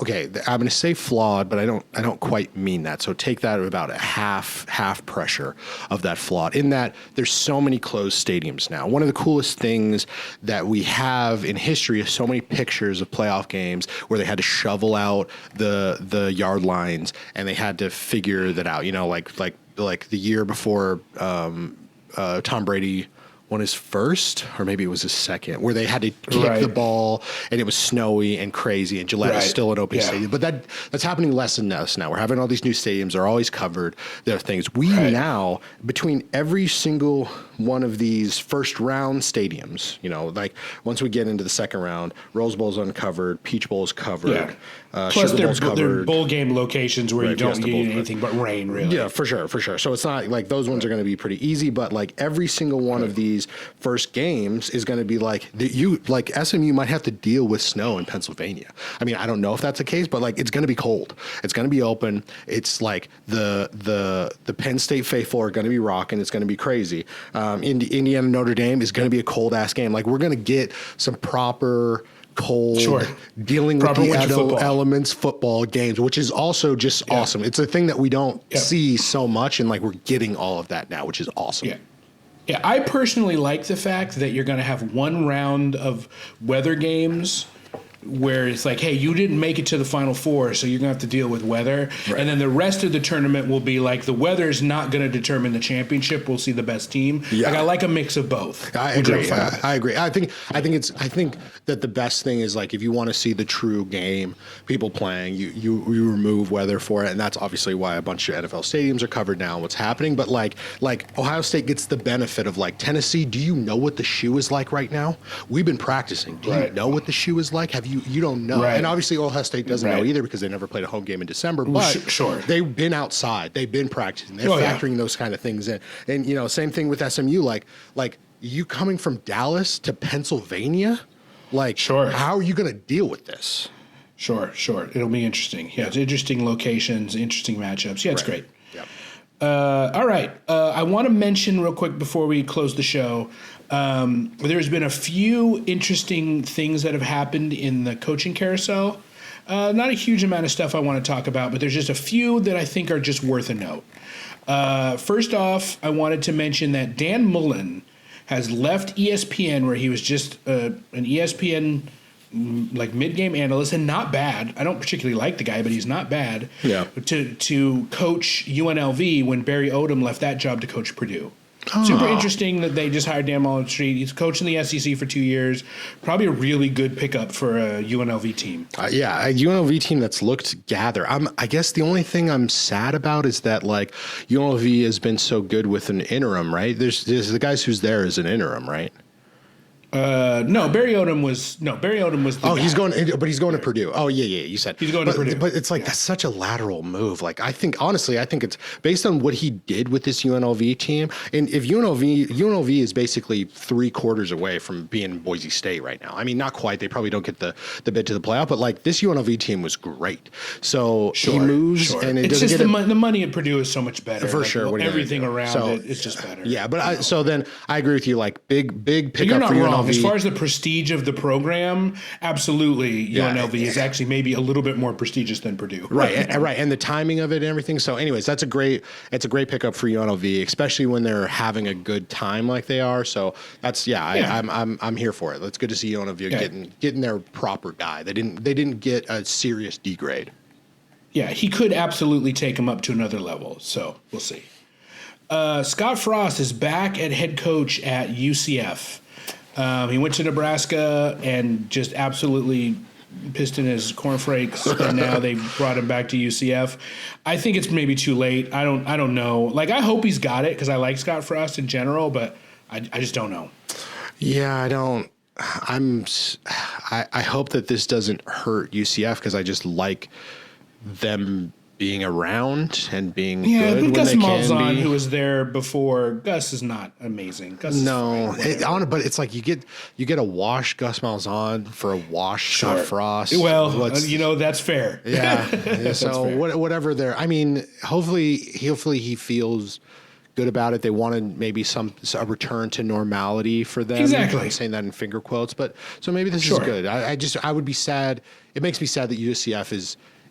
Speaker 1: okay, I'm going to say flawed, but I don't quite mean that. So take that about a half pressure of that flawed in that there's so many closed stadiums now. One of the coolest things that we have in history is so many pictures of playoff games where they had to shovel out the yard lines and they had to figure that out, you know, like the year before Tom Brady won his first, or maybe it was his second, where they had to kick the ball and it was snowy and crazy and Gillette is still an open stadium. But that's happening less and less now. We're having all these new stadiums. They're always covered. There are things. We now, between every single one of these first round stadiums, you know, like once we get into the second round, Rose Bowl's uncovered, Peach Bowl's covered.
Speaker 2: Yeah.
Speaker 1: Plus,
Speaker 2: they're bowl game locations where you don't need anything but rain, really.
Speaker 1: Yeah, for sure. So it's not like those ones are going to be pretty easy, but like every single one of these first games is going to be like SMU might have to deal with snow in Pennsylvania. I mean, I don't know if that's the case, but like it's going to be cold. It's going to be open. It's like the Penn State faithful are going to be rocking. It's going to be crazy. Indiana Notre Dame is going to be a cold ass game. Like we're going to get some proper cold dealing with the elements football games, which is also just awesome. It's a thing that we don't see so much, and like we're getting all of that now, which is awesome.
Speaker 2: Yeah, I personally like the fact that you're going to have one round of weather games where it's like, hey, you didn't make it to the Final Four, so you're going to have to deal with weather. Right. And then the rest of the tournament will be like the weather is not going to determine the championship. We'll see the best team. Yeah. Like, I like a mix of both.
Speaker 1: I agree. I agree. I think that the best thing is like if you want to see the true game, people playing, you remove weather for it, and that's obviously why a bunch of NFL stadiums are covered now and what's happening. But like Ohio State gets the benefit of like Tennessee. Do you know what the shoe is like right now? We've been practicing. Do you know what the shoe is like? Have you don't know. And obviously Ohio State doesn't know either because they never played a home game in December. But they've been outside. They've been practicing. They're factoring those kind of things in. And, you know, same thing with SMU. Like you coming from Dallas to Pennsylvania, how are you going to deal with this?
Speaker 2: Sure. It'll be interesting. Yeah, it's interesting locations, interesting matchups. Yeah, it's great.
Speaker 1: Yep.
Speaker 2: All right. I want to mention real quick before we close the show, there's been a few interesting things that have happened in the coaching carousel. Not a huge amount of stuff I want to talk about, but there's just a few that I think are just worth a note. First off, I wanted to mention that Dan Mullen has left ESPN, where he was just an ESPN like mid-game analyst, and not bad. I don't particularly like the guy, but he's not bad. Yeah. To coach UNLV when Barry Odom left that job to coach Purdue. Super interesting that they just hired Dan Mullen Street. He's coaching the SEC for 2 years. Probably a really good pickup for a UNLV team.
Speaker 1: A UNLV team that's looked gather. I guess the only thing I'm sad about is that like UNLV has been so good with an interim, right? There's the guys who's there as an interim, right?
Speaker 2: No, Barry Odom was the guy.
Speaker 1: He's going to Purdue. Oh, yeah, you said.
Speaker 2: He's going to Purdue.
Speaker 1: But it's like, that's such a lateral move. Like, I think it's based on what he did with this UNLV team. And if UNLV is basically 3/4 away from being Boise State right now. I mean, not quite. They probably don't get the bid to the playoff, but like this UNLV team was great. So he moves and it doesn't
Speaker 2: get the money at Purdue is so much better.
Speaker 1: For sure.
Speaker 2: Everything around it is just better.
Speaker 1: Yeah, but so then I agree with you. Like big pickup for UNLV.
Speaker 2: As far as the prestige of the program, absolutely, UNLV is actually maybe a little bit more prestigious than Purdue.
Speaker 1: Right, and the timing of it and everything. So, anyways, it's a great pickup for UNLV, especially when they're having a good time like they are. So that's I'm here for it. It's good to see UNLV getting their proper guy. They didn't get a serious degrade.
Speaker 2: Yeah, he could absolutely take them up to another level. So we'll see. Scott Frost is back at head coach at UCF. He went to Nebraska and just absolutely pissed in his cornflakes, and now they brought him back to UCF. I think it's maybe too late. I don't know. Like, I hope he's got it because I like Scott Frost in general, but I just don't know.
Speaker 1: Yeah, I don't. I hope that this doesn't hurt UCF because I just like them being around and being
Speaker 2: Yeah,
Speaker 1: good
Speaker 2: but
Speaker 1: when
Speaker 2: Gus
Speaker 1: they can
Speaker 2: Malzahn,
Speaker 1: be.
Speaker 2: who was there before, Gus is not amazing. Gus is
Speaker 1: No,
Speaker 2: fine, whatever.
Speaker 1: but it's like you get a wash Gus Malzahn for a wash Scott Frost.
Speaker 2: Well,
Speaker 1: What's-
Speaker 2: that's fair.
Speaker 1: yeah. So
Speaker 2: fair.
Speaker 1: whatever they're. I mean, hopefully he feels good about it. They wanted maybe a return to normality for them.
Speaker 2: Exactly.
Speaker 1: I'm saying that in finger quotes, but so maybe this
Speaker 2: Sure.
Speaker 1: is good. I would be sad. It makes me sad that USCF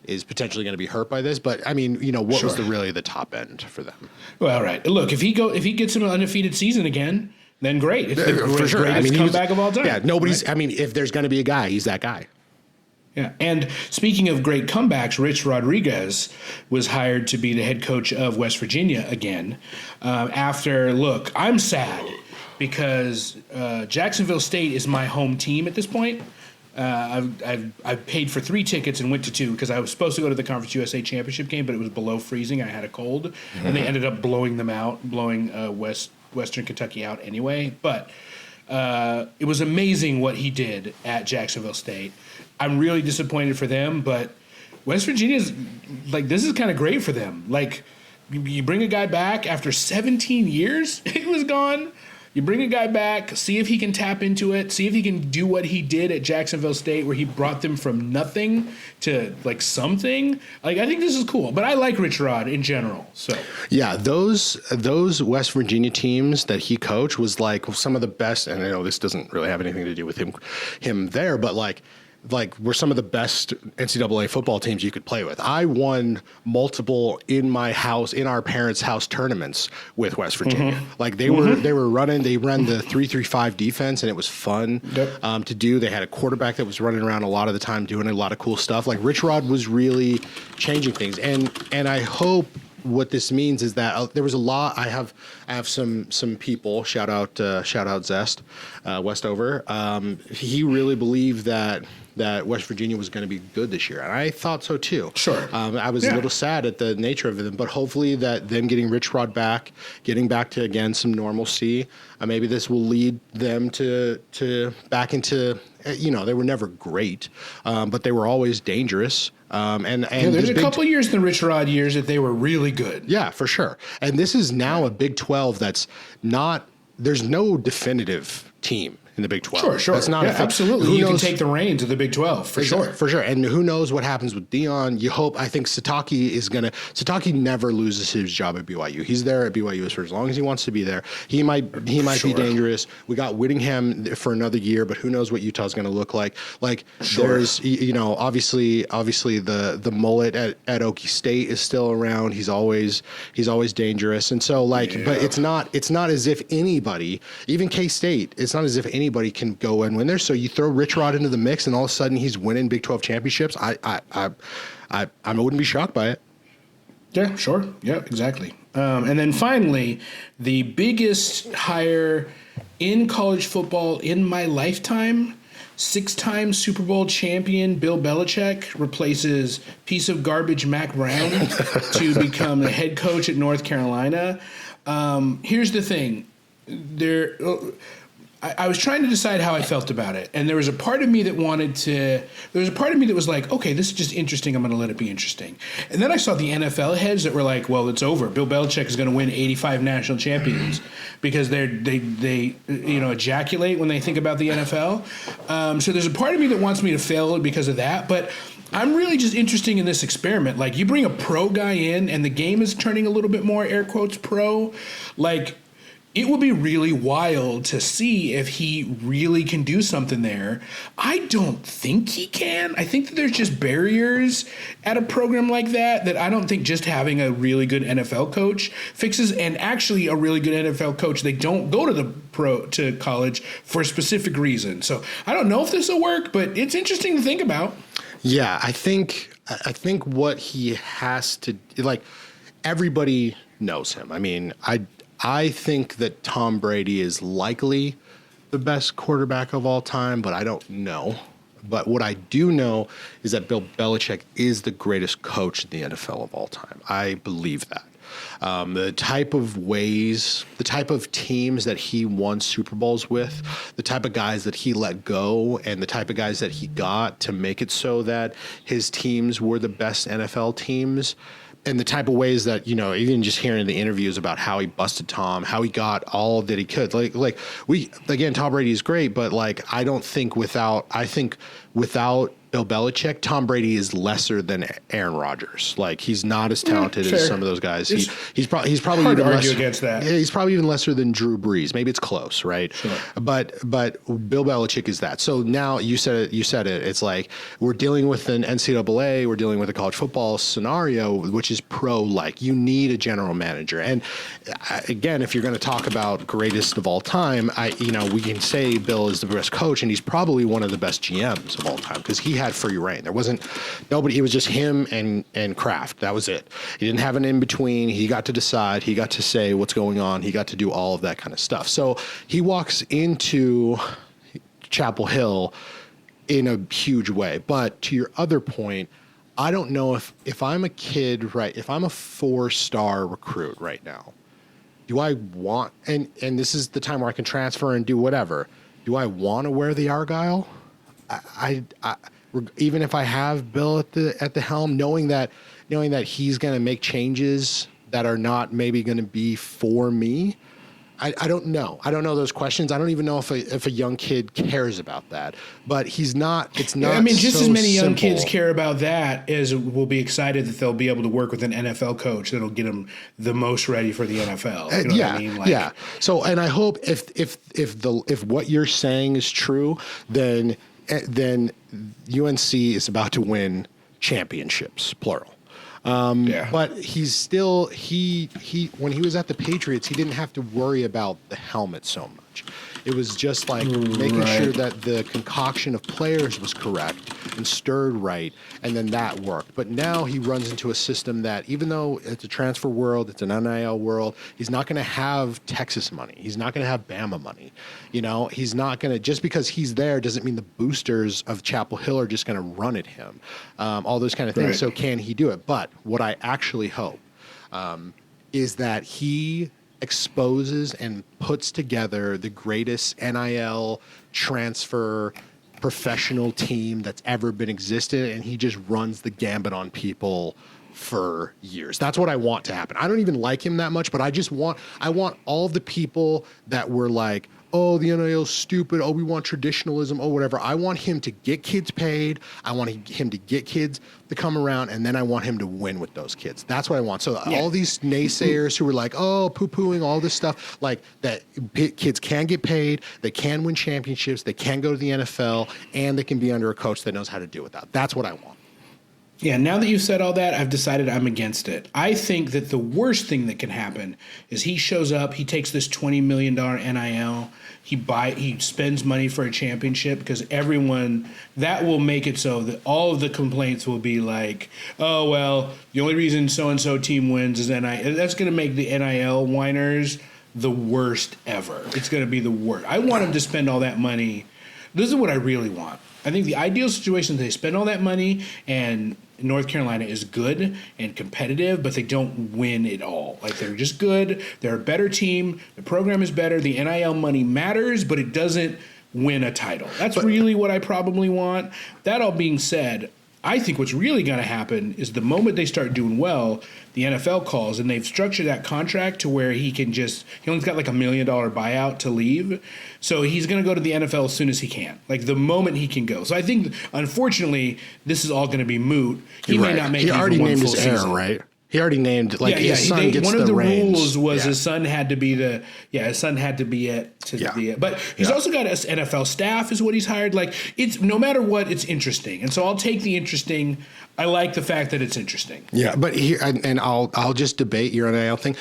Speaker 1: is potentially going to be hurt by this. But I mean, what was
Speaker 2: Sure.
Speaker 1: really the top end for them?
Speaker 2: Well, right. Look, if he gets him an undefeated season again, then great. It's the
Speaker 1: For sure.
Speaker 2: greatest
Speaker 1: he was-
Speaker 2: comeback of all time.
Speaker 1: Yeah, nobody's.
Speaker 2: right?
Speaker 1: I mean, if there's going to be a guy, he's that guy.
Speaker 2: Yeah. And speaking of great comebacks, Rich Rodriguez was hired to be the head coach of West Virginia again. Look, I'm sad because Jacksonville State is my home team at this point. I've paid for 3 tickets and went to 2 because I was supposed to go to the Conference USA Championship game, but it was below freezing. I had a cold, and they ended up blowing Western Kentucky out anyway. But it was amazing what he did at Jacksonville State. I'm really disappointed for them, but West Virginia's this is kind of great for them. You bring a guy back after 17 years, he was gone. You bring a guy back, see if he can tap into it, see if he can do what he did at Jacksonville State, where he brought them from nothing to something. I think this is cool. But I like Rich Rod in general. So
Speaker 1: Yeah, those West Virginia teams that he coached was some of the best. And I know this doesn't really have anything to do with him there, but were some of the best NCAA football teams you could play with. I won multiple in our parents' house tournaments with West Virginia. They ran the 3-3-5 defense, and it was fun to do. They had a quarterback that was running around a lot of the time doing a lot of cool stuff. Rich Rod was really changing things, and I hope what this means is that there was a lot. I have some people. Shout out Zest Westover. He really believed that West Virginia was going to be good this year, and I thought so too.
Speaker 2: Sure.
Speaker 1: I was a little sad at the nature of them, but hopefully that them getting Rich Rod back, getting back to again some normalcy, maybe this will lead them to back into. They were never great, but they were always dangerous. And
Speaker 2: there's a couple years in the Rich Rod years that they were really good.
Speaker 1: Yeah, for sure. And this is now a Big 12 that's not. There's no definitive team in the Big 12.
Speaker 2: Sure.
Speaker 1: That's not
Speaker 2: absolutely. You can take the reins of the Big 12 for sure.
Speaker 1: For sure. And who knows what happens with Dion? You hope. I think Sataki never loses his job at BYU. He's there at BYU for as long as he wants to be there. He might be dangerous. We got Whittingham for another year, but who knows what Utah's going to look like? There's obviously the mullet at Okie State is still around. He's always dangerous. And so but it's not as if anybody, even K-State, it's not as if anybody can go and win there. So you throw Rich Rod into the mix, and all of a sudden he's winning Big 12 championships. I wouldn't be shocked by it.
Speaker 2: Yeah, sure. Yeah, exactly. And then finally, the biggest hire in college football in my lifetime, 6-time Super Bowl champion Bill Belichick replaces piece of garbage Mac Brown to become the head coach at North Carolina. Here's the thing. I was trying to decide how I felt about it, and there was a part of me that was like, okay, this is just interesting. I'm going to let it be interesting. And then I saw the NFL heads that were like, well, it's over. Bill Belichick is going to win 85 national champions because they ejaculate when they think about the NFL. So there's a part of me that wants me to fail because of that, but I'm really just interested in this experiment. You bring a pro guy in, and the game is turning a little bit more air quotes pro, it would be really wild to see if he really can do something there. I don't think he can. I think that there's just barriers at a program like that I don't think just having a really good NFL coach fixes. And actually, a really good NFL coach, they don't go to college for a specific reason. So I don't know if this will work, but it's interesting to think about.
Speaker 1: Yeah, I think what he has to everybody knows him. I mean, I think that Tom Brady is likely the best quarterback of all time, but I don't know. But what I do know is that Bill Belichick is the greatest coach in the NFL of all time. I believe that. the type of ways, the type of teams that he won Super Bowls with, the type of guys that he let go, and the type of guys that he got to make it so that his teams were the best NFL teams. And the type of ways that, you know, even just hearing the interviews about how he busted Tom, how he got all that he could, like Tom Brady is great, but like, I think without Bill Belichick, Tom Brady is lesser than Aaron Rodgers. Like, he's not as talented as some of those guys. He's probably
Speaker 2: hard
Speaker 1: even
Speaker 2: to argue
Speaker 1: lesser,
Speaker 2: against that.
Speaker 1: Yeah, he's probably even lesser than Drew Brees. Maybe it's close, right?
Speaker 2: Sure.
Speaker 1: But Bill Belichick is that. So now you said it. It's like we're dealing with an NCAA, we're dealing with a college football scenario, which is pro-like. You need a general manager. And again, if you're going to talk about greatest of all time, we can say Bill is the best coach, and he's probably one of the best GMs of all time because he had free reign. There wasn't nobody. It was just him and Kraft. That was it. He didn't have an in between. He got to decide. He got to say what's going on. He got to do all of that kind of stuff. So he walks into Chapel Hill in a huge way. But to your other point, I don't know if I'm a kid, right? If I'm a 4-star recruit right now, do I want and this is the time where I can transfer and do whatever. Do I want to wear the Argyle? I even if I have Bill at the helm, knowing that he's going to make changes that are not maybe going to be for me, I don't know. I don't know those questions. I don't even know if a young kid cares about that. But he's not. It's not.
Speaker 2: I mean, just
Speaker 1: so
Speaker 2: as many young
Speaker 1: simple.
Speaker 2: kids care about that as will be excited that they'll be able to work with an NFL coach that'll get them the most ready for the NFL. You know what I mean?
Speaker 1: Yeah. So, and I hope if what you're saying is true, then UNC is about to win championships, plural. But he's still he when he was at the Patriots, he didn't have to worry about the helmet so much. It was just like making sure that the concoction of players was correct and stirred right, and then that worked. But now he runs into a system that, even though it's a transfer world, it's an NIL world, he's not going to have Texas money. He's not going to have Bama money. You know, he's not going to, just because he's there doesn't mean the boosters of Chapel Hill are just going to run at him. All those kind of things. Right. So can he do it? But what I actually hope is that he exposes and puts together the greatest NIL transfer professional team that's ever been existed, and he just runs the gambit on people for years. That's what I want to happen. I don't even like him that much, but I want all the people that were like, oh, the NIL's stupid, oh, we want traditionalism, oh, whatever. I want him to get kids paid. I want him to get kids to come around, and then I want him to win with those kids. That's what I want. So all these naysayers who were like, oh, poo-pooing all this stuff, like that kids can get paid, they can win championships, they can go to the NFL, and they can be under a coach that knows how to deal with that. That's what I want.
Speaker 2: Yeah, now that you've said all that, I've decided I'm against it. I think that the worst thing that can happen is he shows up, he takes this $20 million NIL, he spends money for a championship, because everyone, that will make it so that all of the complaints will be like, oh, well, the only reason so-and-so team wins is NIL. That's going to make the NIL whiners the worst ever. It's going to be the worst. I want him to spend all that money. This is what I really want. I think the ideal situation is they spend all that money and North Carolina is good and competitive, but they don't win it all. Like, they're just good. They're a better team. The program is better. The NIL money matters, but it doesn't win a title. That's really what I probably want. That all being said, I think what's really going to happen is the moment they start doing well, the NFL calls, and they've structured that contract to where he only got like $1 million buyout to leave. So he's going to go to the NFL as soon as he can, like the moment he can go. So I think, unfortunately, this is all going to be moot. He may not make it. He already named his heir,
Speaker 1: right? He already named, like, his son gets
Speaker 2: one of the
Speaker 1: reins.
Speaker 2: rules was his son had to be his son had to be it. But he's also got his NFL staff is what he's hired. Like, it's no matter what, it's interesting. And so I'll take the interesting. I like the fact that it's interesting.
Speaker 1: Yeah, but here, and I'll just debate your NIL thing.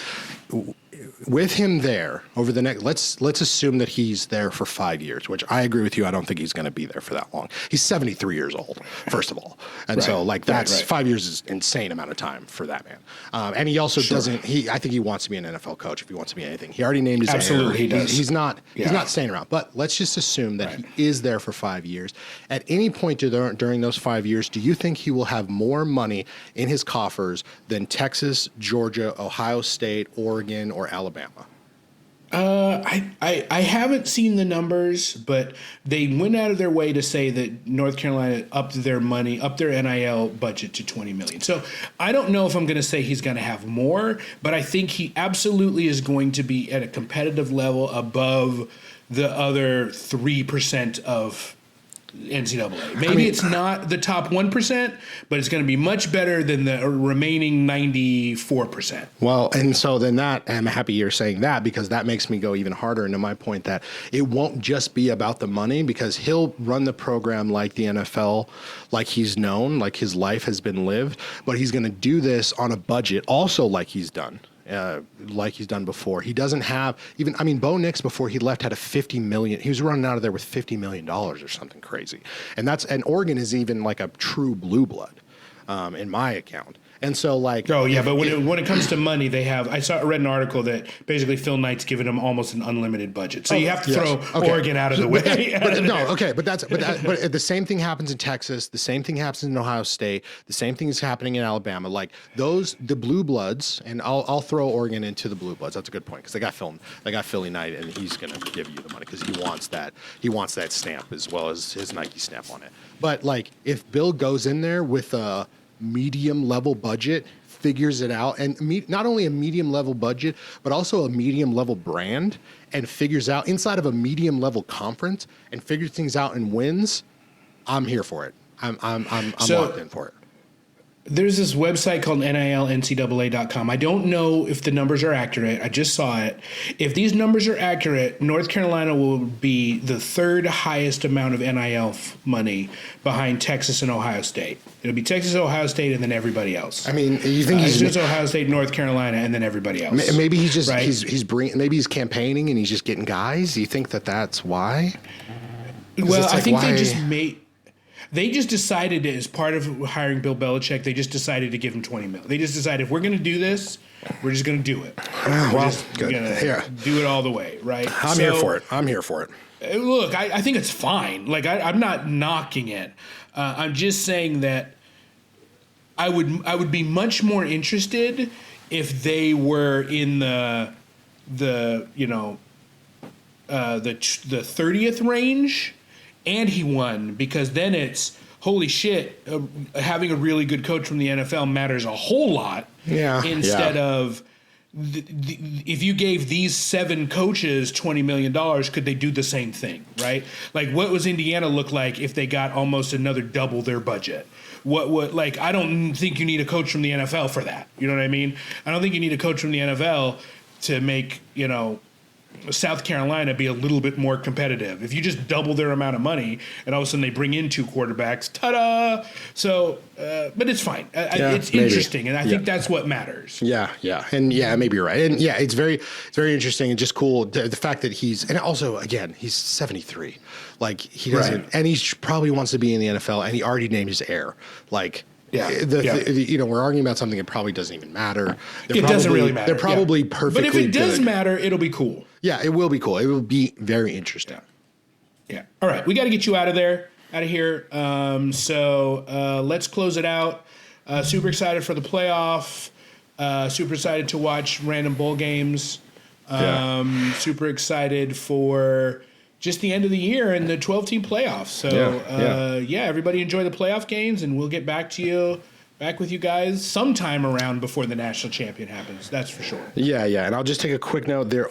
Speaker 1: with him there over the next, let's assume that he's there for 5 years, which I agree with you. I don't think he's going to be there for that long. He's 73 years old, first of all. And so like that's 5 years is insane amount of time for that man. And he also doesn't, I think he wants to be an NFL coach if he wants to be anything. He already named his
Speaker 2: Absolutely, he does.
Speaker 1: He's not staying around, but let's just assume that he is there for 5 years. At any point during those 5 years, do you think he will have more money in his coffers than Texas, Georgia, Ohio State, Oregon, or Alabama?
Speaker 2: I haven't seen the numbers, but they went out of their way to say that North Carolina upped their NIL budget to $20 million. So I don't know if I'm going to say he's going to have more, but I think he absolutely is going to be at a competitive level above the other 3% of NCAA. Maybe it's not the top 1%, but it's going to be much better than the remaining 94%.
Speaker 1: Well, and so then I'm happy you're saying that, because that makes me go even harder into my point that it won't just be about the money, because he'll run the program like the NFL, like he's known, like his life has been lived, but he's going to do this on a budget also like he's done. Before. He doesn't have Bo Nix before he left had a $50 million. He was running out of there with $50 million or something crazy. And Oregon is even like a true blue blood in my account. And so like,
Speaker 2: but when it comes to money, I read an article that basically Phil Knight's given them almost an unlimited budget. So you have to throw Oregon out of the way.
Speaker 1: But the same thing happens in Texas. The same thing happens in Ohio State. The same thing is happening in Alabama. Like the blue bloods, and I'll throw Oregon into the blue bloods. That's a good point, because they got Philly Knight, and he's going to give you the money because he wants that stamp as well as his Nike stamp on it. But like if Bill goes in there with a medium level budget, figures it out, and not only a medium level budget, but also a medium level brand, and figures out inside of a medium level conference and figures things out and wins, I'm here for it. I'm locked in for it.
Speaker 2: There's this website called NILNCAA.com. I don't know if the numbers are accurate. I just saw it. If these numbers are accurate, North Carolina will be the third highest amount of NIL money behind Texas and Ohio State. It'll be Texas, Ohio State, and then everybody else.
Speaker 1: I mean, you think
Speaker 2: he's just Ohio State, North Carolina, and then everybody else.
Speaker 1: Maybe he's just maybe he's campaigning and he's just getting guys. Do you think that's why?
Speaker 2: Well, I think they just decided, as part of hiring Bill Belichick, they just decided to give him $20 million. They just decided, if we're going to do this, we're just going to do it.
Speaker 1: Good.
Speaker 2: Do it all the way, right?
Speaker 1: I'm here for it.
Speaker 2: Look, I think it's fine. Like I'm not knocking it. I'm just saying that I would be much more interested if they were in the 30th range. And he won, because then it's, holy shit, having a really good coach from the NFL matters a whole lot.
Speaker 1: Yeah.
Speaker 2: Instead of, if you gave these 7 coaches $20 million, could they do the same thing, right? Like, what was Indiana look like if they got almost another double their budget? I don't think you need a coach from the NFL for that. You know what I mean? I don't think you need a coach from the NFL to make, South Carolina be a little bit more competitive. If you just double their amount of money and all of a sudden they bring in 2 quarterbacks, ta-da! So, but it's fine. It's maybe interesting, and I think that's what matters.
Speaker 1: Yeah, and maybe you're right. And yeah, it's very interesting and just cool. The fact that and also again, he's 73. Like he doesn't, and he probably wants to be in the NFL, and he already named his heir. Like. We're arguing about something that probably doesn't even matter.
Speaker 2: It doesn't really matter.
Speaker 1: They're probably perfectly good.
Speaker 2: But if it does matter, it'll be cool.
Speaker 1: Yeah, it will be cool. It will be very interesting.
Speaker 2: Yeah. All right. We got to get you out of here. So let's close it out. Super excited for the playoff. Super excited to watch random bowl games. Super excited for just the end of the year and the 12-team playoffs. So, everybody enjoy the playoff games, and we'll get back with you guys sometime around before the national champion happens. That's for sure.
Speaker 1: Yeah. And I'll just take a quick note. They're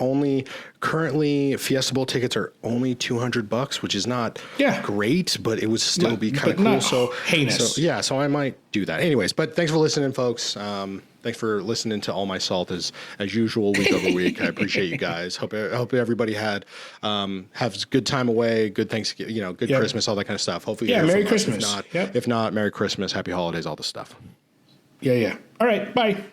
Speaker 1: currently Fiesta Bowl tickets are only $200, which is not great, but it would still be kind of cool.
Speaker 2: Not
Speaker 1: so
Speaker 2: heinous.
Speaker 1: So I might do that. Anyways, but thanks for listening, folks. Thanks for listening to All My Salt as usual, week over week. I appreciate you guys. Hope everybody had has a good time away, good Thanksgiving, good Christmas, all that kind of stuff. Hopefully,
Speaker 2: Merry Christmas.
Speaker 1: If not, Merry Christmas, Happy Holidays, all this stuff.
Speaker 2: Yeah. All right, bye.